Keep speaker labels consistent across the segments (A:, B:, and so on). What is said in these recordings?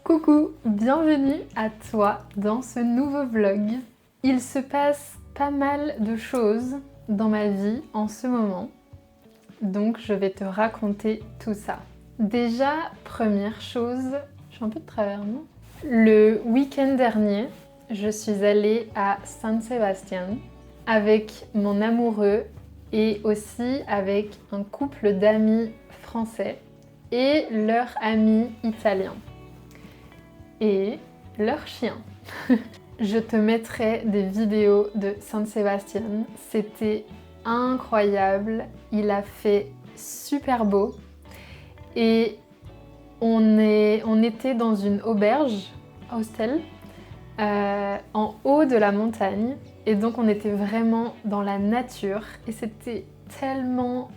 A: Coucou, bienvenue à toi dans ce nouveau vlog. Il se passe pas mal de choses dans ma vie en ce moment, donc je vais te raconter tout ça. Déjà, première chose, je suis un peu de travers, non? Le week-end dernier, je suis allée à San Sebastián avec mon amoureux et aussi avec un couple d'amis français et leur ami italien et leur chien. Je te mettrai des vidéos de San Sebastián, c'était incroyable, il a fait super beau et on était dans une auberge, hostel, en haut de la montagne et donc on était vraiment dans la nature et c'était tellement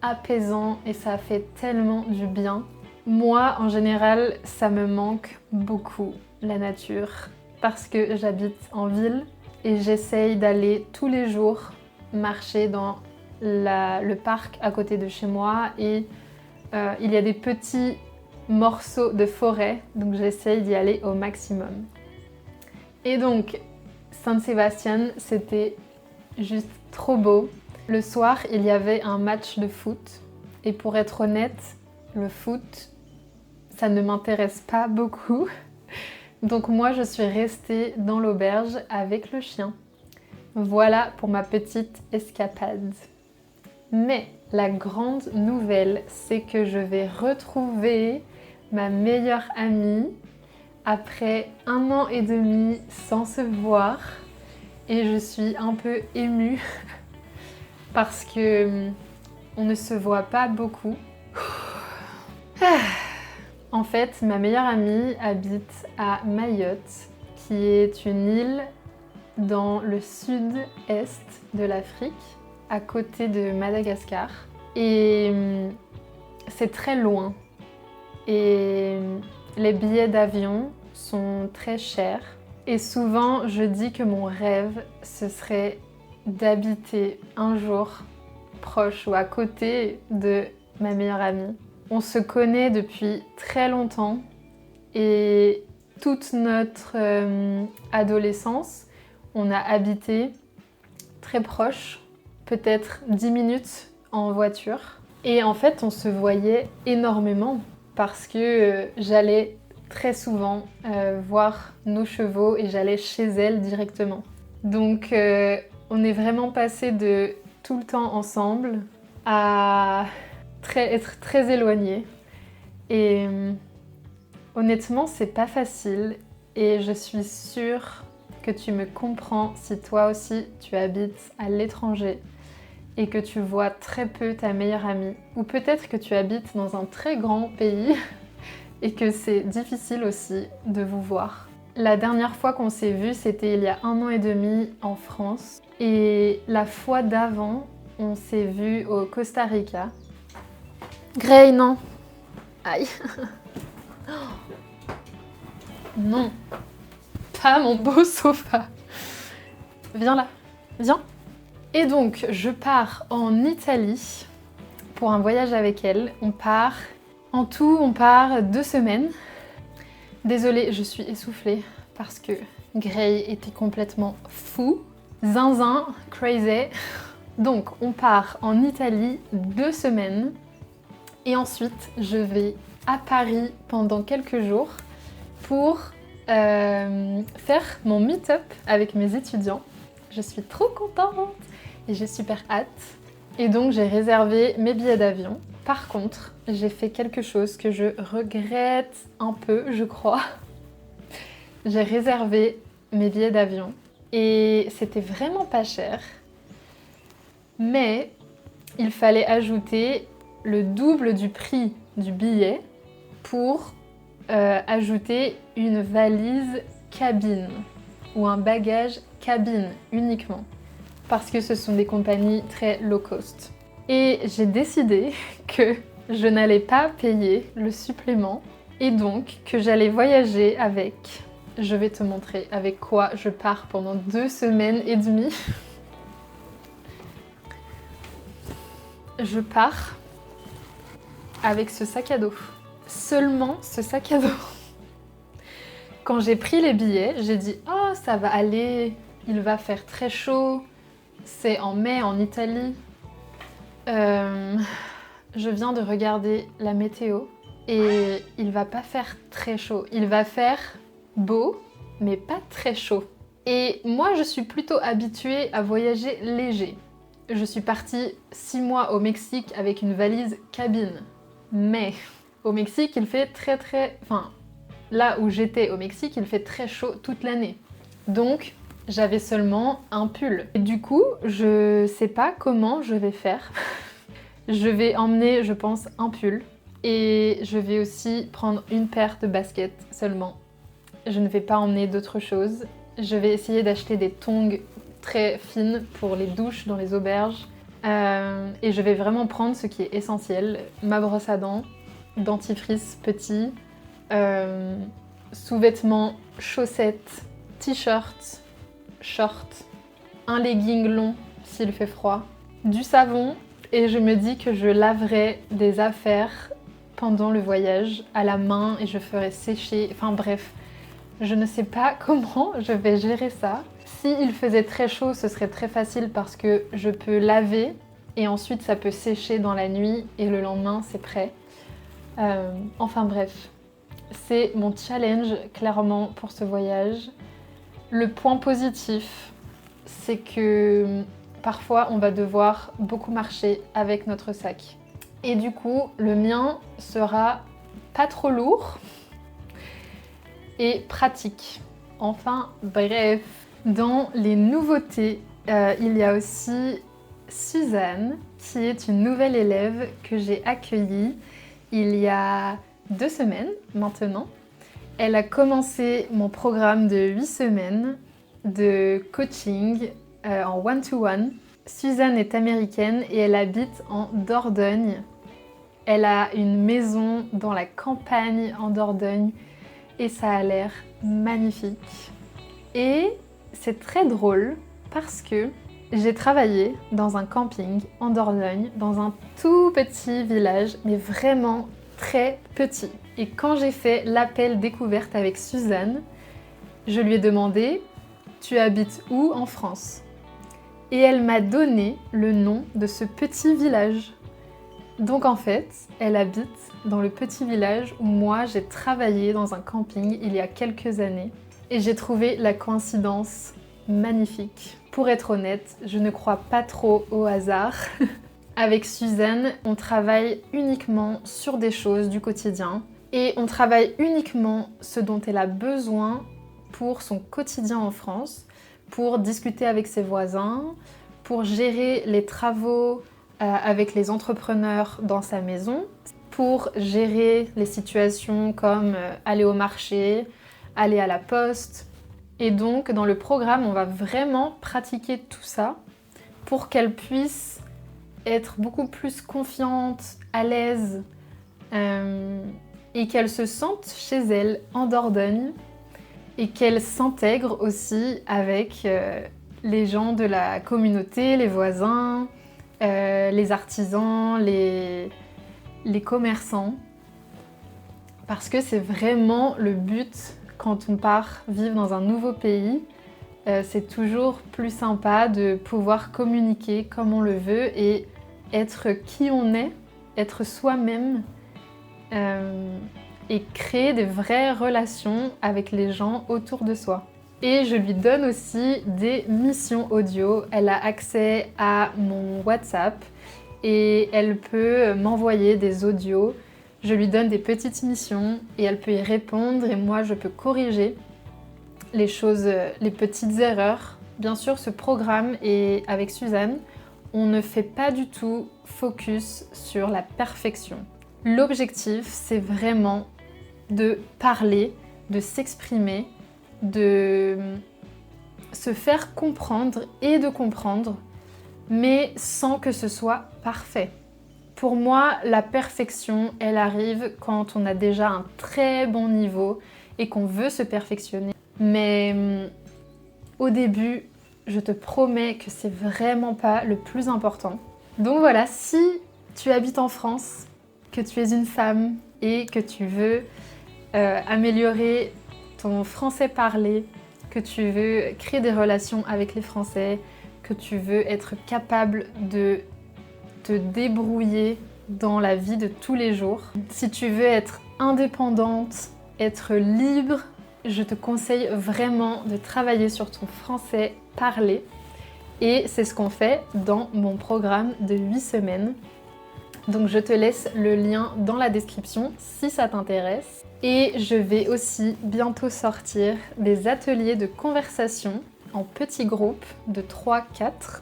A: apaisant et ça a fait tellement du bien. Moi, en général, ça me manque beaucoup, la nature, parce que j'habite en ville et j'essaye d'aller tous les jours marcher dans le parc à côté de chez moi et il y a des petits morceaux de forêt, donc j'essaye d'y aller au maximum. Et donc, San Sebastián, c'était juste trop beau. Le soir, il y avait un match de foot et pour être honnête, le foot, ça ne m'intéresse pas beaucoup. Donc moi, je suis restée dans l'auberge avec le chien. Voilà pour ma petite escapade. Mais la grande nouvelle, c'est que je vais retrouver ma meilleure amie après 1 an et demi sans se voir. Et je suis un peu émue parce que on ne se voit pas beaucoup. En fait, ma meilleure amie habite à Mayotte, qui est une île dans le sud-est de l'Afrique, à côté de Madagascar. Et c'est très loin. Et les billets d'avion sont très chers. Et souvent, je dis que mon rêve, ce serait d'habiter un jour proche ou à côté de ma meilleure amie. On se connaît depuis très longtemps et toute notre adolescence, on a habité très proche, peut-être 10 minutes en voiture. Et en fait, on se voyait énormément parce que j'allais très souvent voir nos chevaux et j'allais chez elle directement. Donc on est vraiment passé de tout le temps ensemble à être très éloignés. Et honnêtement, c'est pas facile et je suis sûre que tu me comprends si toi aussi tu habites à l'étranger et que tu vois très peu ta meilleure amie. Ou peut-être que tu habites dans un très grand pays et que c'est difficile aussi de vous voir. La dernière fois qu'on s'est vu, c'était il y a 1 an et demi en France. Et la fois d'avant, on s'est vu au Costa Rica. Gray, non. Aïe. Non. Pas mon beau sofa. Viens là. Viens. Et donc, je pars en Italie pour un voyage avec elle. En tout, on part 2 semaines. Désolée, je suis essoufflée parce que Gray était complètement fou. Zinzin, crazy. Donc, on part en Italie 2 semaines. Et ensuite, je vais à Paris pendant quelques jours pour faire mon meet-up avec mes étudiants. Je suis trop contente et j'ai super hâte. Et donc, j'ai réservé mes billets d'avion. Par contre, j'ai fait quelque chose que je regrette un peu, je crois. J'ai réservé mes billets d'avion et c'était vraiment pas cher. Mais il fallait ajouter le double du prix du billet pour ajouter une valise cabine ou un bagage cabine uniquement parce que ce sont des compagnies très low cost. Et j'ai décidé que je n'allais pas payer le supplément et donc que j'allais voyager avec, je vais te montrer avec quoi je pars pendant 2 semaines et demie. Je pars avec ce sac à dos. Seulement ce sac à dos. Quand j'ai pris les billets, j'ai dit « Oh, ça va aller, il va faire très chaud, c'est en mai en Italie. » Je viens de regarder la météo et il va pas faire très chaud. Il va faire beau, mais pas très chaud. Et moi, je suis plutôt habituée à voyager léger. Je suis partie 6 mois au Mexique avec une valise cabine. Mais au Mexique, il fait Enfin, là où j'étais au Mexique, il fait très chaud toute l'année. Donc, j'avais seulement un pull. Et du coup, je sais pas comment je vais faire. Je vais emmener, je pense, un pull. Et je vais aussi prendre une paire de baskets seulement. Je ne vais pas emmener d'autres choses. Je vais essayer d'acheter des tongs très fines pour les douches dans les auberges. Et je vais vraiment prendre ce qui est essentiel. Ma brosse à dents, dentifrice petit, sous-vêtements, chaussettes, t-shirt, short, un legging long s'il fait froid, du savon, et je me dis que je laverai des affaires pendant le voyage à la main et je ferai sécher, enfin bref, je ne sais pas comment je vais gérer ça. S'il faisait très chaud, ce serait très facile parce que je peux laver et ensuite ça peut sécher dans la nuit et le lendemain c'est prêt. Enfin bref, c'est mon challenge clairement pour ce voyage. Le point positif, c'est que parfois on va devoir beaucoup marcher avec notre sac. Et du coup, le mien sera pas trop lourd et pratique. Enfin bref, dans les nouveautés, il y a aussi Suzanne, qui est une nouvelle élève que j'ai accueillie il y a 2 semaines maintenant. Elle a commencé mon programme de 8 semaines de coaching en one-to-one. Suzanne est américaine et elle habite en Dordogne. Elle a une maison dans la campagne en Dordogne et ça a l'air magnifique. Et c'est très drôle parce que j'ai travaillé dans un camping en Dordogne, dans un tout petit village, mais vraiment très petit. Et quand j'ai fait l'appel découverte avec Suzanne, je lui ai demandé « Tu habites où en France ?» Et elle m'a donné le nom de ce petit village. Donc en fait, elle habite dans le petit village où moi j'ai travaillé dans un camping il y a quelques années. Et j'ai trouvé la coïncidence magnifique. Pour être honnête, je ne crois pas trop au hasard. Avec Suzanne, on travaille uniquement sur des choses du quotidien et on travaille uniquement ce dont elle a besoin pour son quotidien en France, pour discuter avec ses voisins, pour gérer les travaux avec les entrepreneurs dans sa maison, pour gérer les situations comme aller au marché, aller à la poste. Et donc, dans le programme, on va vraiment pratiquer tout ça pour qu'elle puisse être beaucoup plus confiante, à l'aise et qu'elle se sente chez elle en Dordogne et qu'elle s'intègre aussi avec les gens de la communauté, les voisins, les artisans, les commerçants. Parce que c'est vraiment le but quand on part vivre dans un nouveau pays. C'est toujours plus sympa de pouvoir communiquer comme on le veut et être qui on est, être soi-même et créer des vraies relations avec les gens autour de soi. Et je lui donne aussi des missions audio. Elle a accès à mon WhatsApp et elle peut m'envoyer des audios. Je lui donne des petites missions et elle peut y répondre et moi je peux corriger les choses, les petites erreurs. Bien sûr, ce programme et avec Suzanne, on ne fait pas du tout focus sur la perfection. L'objectif, c'est vraiment de parler, de s'exprimer, de se faire comprendre et de comprendre, mais sans que ce soit parfait. Pour moi, la perfection, elle arrive quand on a déjà un très bon niveau et qu'on veut se perfectionner. Mais au début, je te promets que c'est vraiment pas le plus important. Donc voilà, si tu habites en France, que tu es une femme et que tu veux améliorer ton français parlé, que tu veux créer des relations avec les Français, que tu veux être capable de te débrouiller dans la vie de tous les jours. Si tu veux être indépendante, être libre, je te conseille vraiment de travailler sur ton français parlé. Et c'est ce qu'on fait dans mon programme de 8 semaines. Donc je te laisse le lien dans la description si ça t'intéresse. Et je vais aussi bientôt sortir des ateliers de conversation en petits groupes de 3-4.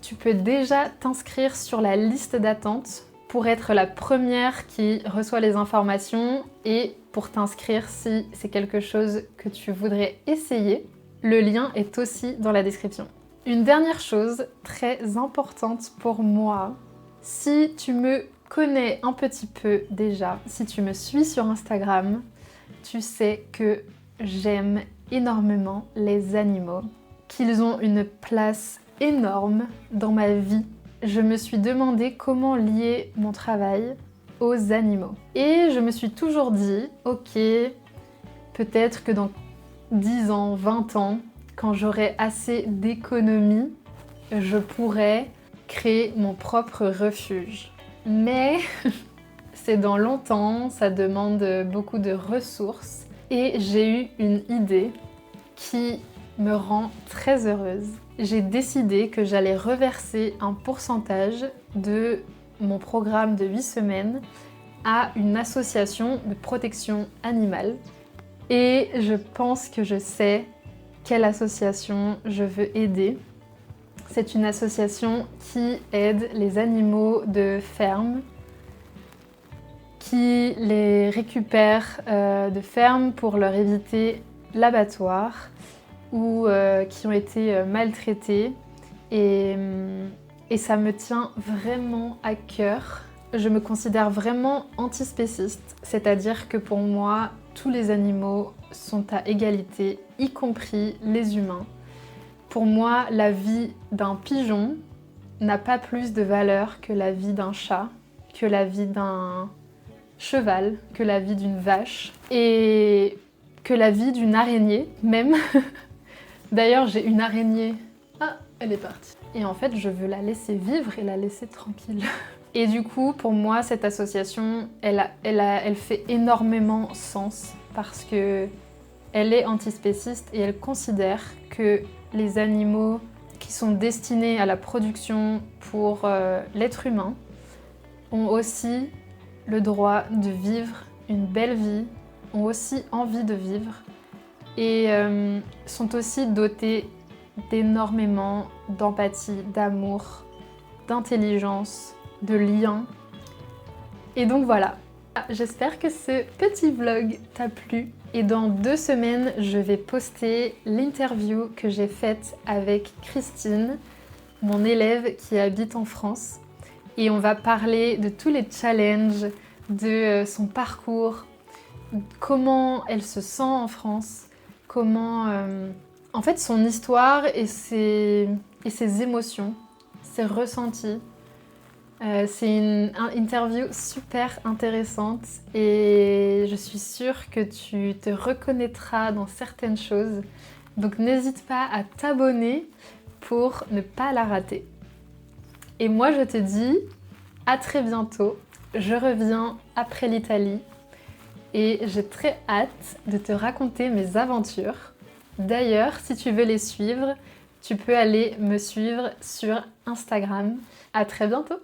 A: Tu peux déjà t'inscrire sur la liste d'attente pour être la première qui reçoit les informations et pour t'inscrire si c'est quelque chose que tu voudrais essayer. Le lien est aussi dans la description. Une dernière chose très importante pour moi, si tu me connais un petit peu déjà, si tu me suis sur Instagram, tu sais que j'aime énormément les animaux, qu'ils ont une place énorme dans ma vie. Je me suis demandé comment lier mon travail aux animaux. Et je me suis toujours dit, ok, peut-être que dans 10 ans, 20 ans, quand j'aurai assez d'économie, je pourrais créer mon propre refuge. Mais c'est dans longtemps, ça demande beaucoup de ressources et j'ai eu une idée qui me rend très heureuse. J'ai décidé que j'allais reverser un pourcentage de mon programme de 8 semaines à une association de protection animale. Et je pense que je sais quelle association je veux aider. C'est une association qui aide les animaux de ferme, qui les récupère de ferme pour leur éviter l'abattoir ou qui ont été maltraités. Et ça me tient vraiment à cœur. Je me considère vraiment antispéciste, c'est-à-dire que pour moi, tous les animaux sont à égalité, y compris les humains. Pour moi, la vie d'un pigeon n'a pas plus de valeur que la vie d'un chat, que la vie d'un cheval, que la vie d'une vache et que la vie d'une araignée même. D'ailleurs, j'ai une araignée. Ah, elle est partie. Et en fait, je veux la laisser vivre et la laisser tranquille. Et du coup, pour moi, cette association, elle fait énormément sens parce que elle est antispéciste et elle considère que les animaux qui sont destinés à la production pour l'être humain ont aussi le droit de vivre une belle vie, ont aussi envie de vivre et sont aussi dotés d'énormément d'empathie, d'amour, d'intelligence, de liens. Et donc voilà, j'espère que ce petit vlog t'a plu. Et dans 2 semaines, je vais poster l'interview que j'ai faite avec Christine, mon élève qui habite en France. Et on va parler de tous les challenges, de son parcours, comment elle se sent en France, comment... en fait, son histoire et ses émotions, ses ressentis. C'est une interview super intéressante et je suis sûre que tu te reconnaîtras dans certaines choses. Donc n'hésite pas à t'abonner pour ne pas la rater. Et moi je te dis à très bientôt. Je reviens après l'Italie et j'ai très hâte de te raconter mes aventures. D'ailleurs, si tu veux les suivre, tu peux aller me suivre sur Instagram. À très bientôt!